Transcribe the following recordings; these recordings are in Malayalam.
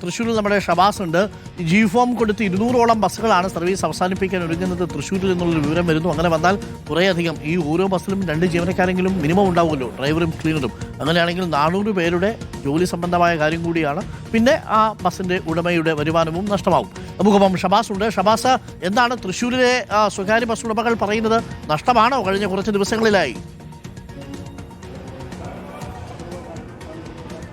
തൃശ്ശൂരിൽ നമ്മുടെ ഷബാസ് ഉണ്ട്. ജി ഫോം കൊടുത്ത് 200ഓളം ബസ്സുകളാണ് സർവീസ് അവസാനിപ്പിക്കാൻ ഒരുങ്ങുന്നത് തൃശ്ശൂരിൽ നിന്നുള്ളൊരു വിവരം വരുന്നു. അങ്ങനെ വന്നാൽ കുറേയധികം ഈ ഓരോ ബസ്സിലും 2 ജീവനക്കാരെങ്കിലും മിനിമം ഉണ്ടാവുമല്ലോ, ഡ്രൈവറും ക്ലീനറും. അങ്ങനെയാണെങ്കിൽ 400 പേരുടെ ജോലി സംബന്ധമായ കാര്യം കൂടിയാണ്. പിന്നെ ആ ബസ്സിന്റെ ഉടമയുടെ വരുമാനവും നഷ്ടമാവും. നമുക്കൊപ്പം ഷബാസ് ഉണ്ട്. ഷബാസ്, എന്താണ് തൃശ്ശൂരിലെ സ്വകാര്യ ബസ് ഉടമകൾ പറയുന്നത്? നഷ്ടമാണോ കഴിഞ്ഞ കുറച്ച് ദിവസങ്ങളിലായി?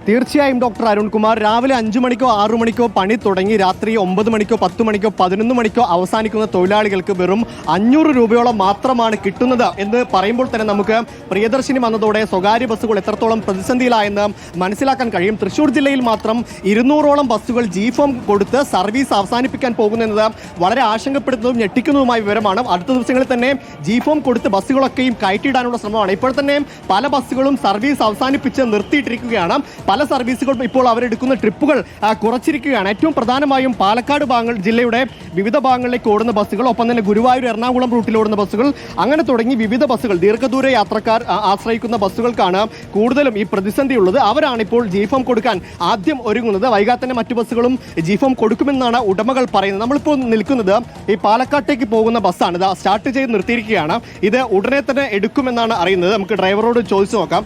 തീർച്ചയായും ഡോക്ടർ അരുൺകുമാർ, രാവിലെ 5 മണിക്കോ 6 മണിക്കോ പണി തുടങ്ങി രാത്രി 9 മണിക്കോ 10 മണിക്കോ 11 മണിക്കോ അവസാനിക്കുന്ന തൊഴിലാളികൾക്ക് വെറും 500 രൂപയോളം മാത്രമാണ് കിട്ടുന്നത് എന്ന് പറയുമ്പോൾ തന്നെ നമുക്ക് പ്രിയദർശിനി വന്നതോടെ സ്വകാര്യ ബസ്സുകൾ എത്രത്തോളം പ്രതിസന്ധിയിലായെന്ന് മനസ്സിലാക്കാൻ കഴിയും. തൃശ്ശൂർ ജില്ലയിൽ മാത്രം 200ഓളം ബസ്സുകൾ ജി ഫോം കൊടുത്ത് സർവീസ് അവസാനിപ്പിക്കാൻ പോകുന്നത് വളരെ ആശങ്കപ്പെടുത്തുന്നതും ഞെട്ടിക്കുന്നതുമായ വിവരമാണ്. അടുത്ത ദിവസങ്ങളിൽ തന്നെ ജി ഫോം കൊടുത്ത് ബസ്സുകളൊക്കെയും കയറ്റിയിടാനുള്ള ശ്രമമാണ്. ഇപ്പോൾ തന്നെ പല ബസ്സുകളും സർവീസ് അവസാനിപ്പിച്ച് നിർത്തിയിട്ടിരിക്കുകയാണ്. പല സർവീസുകളും ഇപ്പോൾ അവരെടുക്കുന്ന ട്രിപ്പുകൾ കുറച്ചിരിക്കുകയാണ്. ഏറ്റവും പ്രധാനമായും പാലക്കാട് ജില്ലയുടെ വിവിധ ഭാഗങ്ങളിലേക്ക് ഓടുന്ന ബസ്സുകൾ, ഒപ്പം തന്നെ ഗുരുവായൂർ എറണാകുളം റൂട്ടിൽ ഓടുന്ന ബസ്സുകൾ, അങ്ങനെ തുടങ്ങി വിവിധ ബസ്സുകൾ, ദീർഘദൂര യാത്രക്കാർ ആശ്രയിക്കുന്ന ബസ്സുകൾക്കാണ് കൂടുതലും ഈ പ്രതിസന്ധി ഉള്ളത്. അവരാണ് ഇപ്പോൾ ജി ഫോം കൊടുക്കാൻ ആദ്യം ഒരുങ്ങുന്നത്. വൈകാതെ തന്നെ മറ്റു ബസ്സുകളും ജി ഫോം കൊടുക്കുമെന്നാണ് ഉടമകൾ പറയുന്നത്. നമ്മളിപ്പോൾ നിൽക്കുന്നത് ഈ പാലക്കാട്ടേക്ക് പോകുന്ന ബസ്സാണ്. ഇത് സ്റ്റാർട്ട് ചെയ്ത് നിർത്തിയിരിക്കുകയാണ്. ഇത് ഉടനെ തന്നെ എടുക്കുമെന്നാണ് അറിയുന്നത്. നമുക്ക് ഡ്രൈവറോട് ചോദിച്ചു നോക്കാം.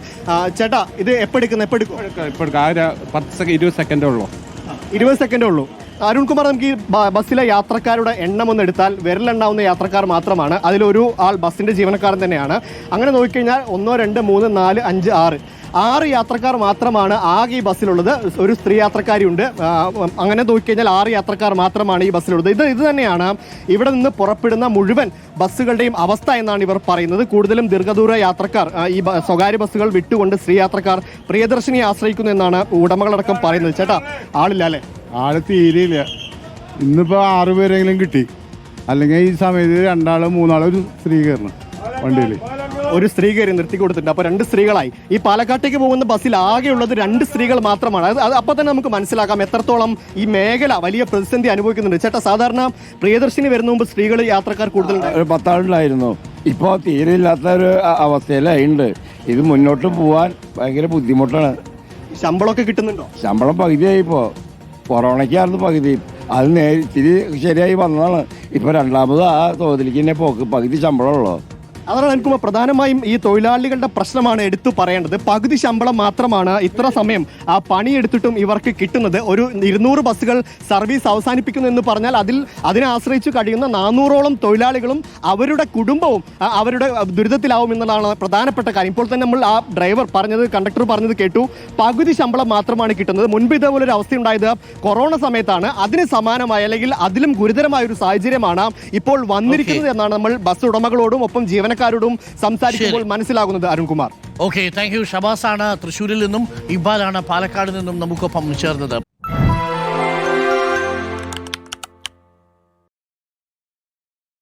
ചേട്ടാ, ഇത് എപ്പോൾ എടുക്കും? 20 സെക്കൻഡേ ഉള്ളൂ. 20 സെക്കൻഡേ ഉള്ളൂ. അരുൺകുമാർ, നമുക്ക് ഈ ബസ്സിലെ യാത്രക്കാരുടെ എണ്ണം ഒന്ന് എടുത്താൽ വിരലെണ്ണാവുന്ന യാത്രക്കാർ മാത്രമാണ്. അതിലൊരു ആൾ ബസ്സിന്റെ ജീവനക്കാരൻ തന്നെയാണ്. അങ്ങനെ നോക്കിക്കഴിഞ്ഞാൽ 1 2 3 4 5 6 യാത്രക്കാർ മാത്രമാണ് ആകെ ഈ ബസ്സിലുള്ളത്. ഒരു സ്ത്രീ യാത്രക്കാരിയുണ്ട്. അങ്ങനെ നോക്കിക്കഴിഞ്ഞാൽ 6 യാത്രക്കാർ മാത്രമാണ് ഈ ബസ്സിലുള്ളത്. ഇത് തന്നെയാണ് ഇവിടെ നിന്ന് പുറപ്പെടുന്ന മുഴുവൻ ബസ്സുകളുടെയും അവസ്ഥ എന്നാണ് ഇവർ പറയുന്നത്. കൂടുതലും ദീർഘദൂര യാത്രക്കാർ ഈ സ്വകാര്യ ബസ്സുകൾ വിട്ടുകൊണ്ട് സ്ത്രീ യാത്രക്കാർ പ്രിയദർശിനിയെ ആശ്രയിക്കുന്നു എന്നാണ് ഉടമകളടക്കം പറയുന്നത്. ചേട്ടാ, ആളില്ല അല്ലേ? ആള് തീരെയില്ല. ഇന്നിപ്പോ 6 പേരെങ്കിലും കിട്ടി. അല്ലെങ്കിൽ ഈ സമയത്ത് 2 3 ഒരു സ്ത്രീ കയറണം വണ്ടിയിൽ. ഒരു സ്ത്രീ കയറി നിർത്തി കൊടുത്തിട്ടുണ്ട്. അപ്പോൾ 2 സ്ത്രീകളായി. ഈ പാലക്കാട്ടേക്ക് പോകുന്ന ബസ്സിൽ ആകെയുള്ളത് 2 സ്ത്രീകൾ മാത്രമാണ്. അത് അപ്പോൾ തന്നെ നമുക്ക് മനസ്സിലാക്കാം എത്രത്തോളം ഈ മേഖല വലിയ പ്രതിസന്ധി അനുഭവിക്കുന്നുണ്ട്. ചേട്ടാ, സാധാരണ പ്രിയദർശിനി വരുന്ന മുമ്പ് സ്ത്രീകൾ യാത്രക്കാർ കൂടുതലുണ്ട്. 10 ആളുണ്ടായിരുന്നു. ഇപ്പോൾ തീരെ ഇല്ലാത്ത ഒരു അവസ്ഥയിലുണ്ട്. ഇത് മുന്നോട്ട് പോവാൻ ഭയങ്കര ബുദ്ധിമുട്ടാണ്. ശമ്പളമൊക്കെ കിട്ടുന്നുണ്ടോ? ശമ്പളം പകുതിയായി. ഇപ്പോൾ കൊറോണയ്ക്കായിരുന്നു പകുതി. അത് ഇത്തിരി ശരിയായി വന്നതാണ്. ഇപ്പൊ രണ്ടാമത് ആ തോതിലേക്ക് തന്നെ പോക്ക്. പകുതി ശമ്പളമുള്ളൂ. അതാണ് എനിക്ക് പ്രധാനമായും ഈ തൊഴിലാളികളുടെ പ്രശ്നമാണ് എടുത്തു പറയേണ്ടത്. പകുതി ശമ്പളം മാത്രമാണ് ഇത്ര സമയം ആ പണിയെടുത്തിട്ടും ഇവർക്ക് കിട്ടുന്നത്. ഒരു 200 ബസ്സുകൾ സർവീസ് അവസാനിപ്പിക്കുന്നു എന്ന് പറഞ്ഞാൽ അതിനെ ആശ്രയിച്ചു കഴിയുന്ന 400ഓളം തൊഴിലാളികളും അവരുടെ കുടുംബവും അവരുടെ ദുരിതത്തിലാവും എന്നുള്ളതാണ് പ്രധാനപ്പെട്ട കാര്യം. ഇപ്പോൾ തന്നെ നമ്മൾ ആ കണ്ടക്ടർ പറഞ്ഞത് കേട്ടു. പകുതി ശമ്പളം മാത്രമാണ് കിട്ടുന്നത്. മുൻപ് ഇതേപോലെ ഒരു അവസ്ഥ ഉണ്ടായത് കൊറോണ സമയത്താണ്. അതിന് സമാനമായ അല്ലെങ്കിൽ അതിലും ഗുരുതരമായ ഒരു സാഹചര്യമാണ് ഇപ്പോൾ വന്നിരിക്കുന്നത് എന്നാണ് നമ്മൾ ബസ് ഉടമകളോടും ഒപ്പം ജീവനക്കാരോടും സംസാരിക്കുമ്പോൾ മനസ്സിലാകുന്നത്. Arunkumar, okay, thank you. Shabaz ആണ് തൃശ്ശൂരിൽ നിന്നും, ഇക്ബാലാണ് പാലക്കാട് നിന്നും നമുക്കൊപ്പം ചേർന്നത്.